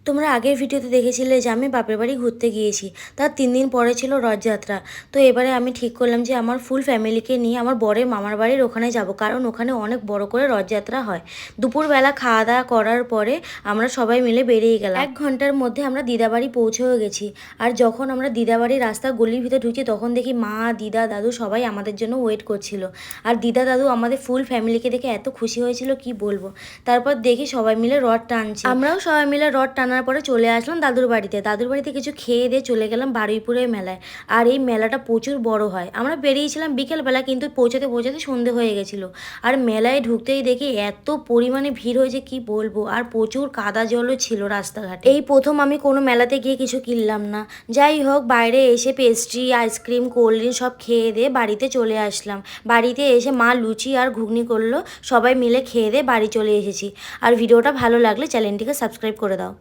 তোমরা আগের ভিডিওতে দেখেছিলে যে আমি বাপের বাড়ি ঘুরতে গিয়েছি। তার 3 দিন পরে ছিল রথযাত্রা। তো এবারে আমি ঠিক করলাম যে আমার ফুল ফ্যামিলিকে নিয়ে আমার বরের মামার বাড়ির ওখানে যাব, কারণ ওখানে অনেক বড় করে রথযাত্রা হয়। দুপুরবেলা খাওয়া দাওয়া করার পরে আমরা সবাই মিলে বেরিয়ে গেলাম। 1 ঘন্টার মধ্যে আমরা দিদাবাড়ি পৌঁছেও গেছি। আর যখন আমরা দিদাবাড়ির রাস্তা গলির ভিতরে ঢুকছি তখন দেখি মা, দিদা, দাদু সবাই আমাদের জন্য ওয়েট করছিল। আর দিদা দাদু আমাদের ফুল ফ্যামিলিকে দেখে এত খুশি হয়েছিল কি বলবো। তারপর দেখি সবাই মিলে রথ টানছি, আমরাও সবাই মিলে রথ টানার পরে চলে আসলাম দাদুর বাড়িতে। দাদুর বাড়িতে কিছু খেয়ে দিয়ে চলে গেলাম বারুইপুরের মেলায়। আর এই মেলাটা প্রচুর বড় হয়। আমরা বেরিয়েছিলাম বিকেলবেলা, কিন্তু পৌঁছাতে পৌঁছাতে সন্ধে হয়ে গেছিলো। আর মেলায় ঢুকতেই দেখি এত পরিমাণে ভিড় হয়েছে কি বলবো। আর প্রচুর কাদা জলও ছিল রাস্তাঘাটে। এই প্রথম আমি কোনো মেলাতে গিয়ে কিছু কিনলাম না। যাই হোক, বাইরে এসে পেস্ট্রি, আইসক্রিম, কোল্ড ড্রিঙ্ক সব খেয়ে দিয়ে বাড়িতে চলে আসলাম। বাড়িতে এসে মা লুচি আর ঘুগনি করলো, সবাই মিলে খেয়ে দিয়ে বাড়ি চলে এসেছি। আর ভিডিওটা ভালো লাগলে চ্যানেলটিকে সাবস্ক্রাইব করে দাও।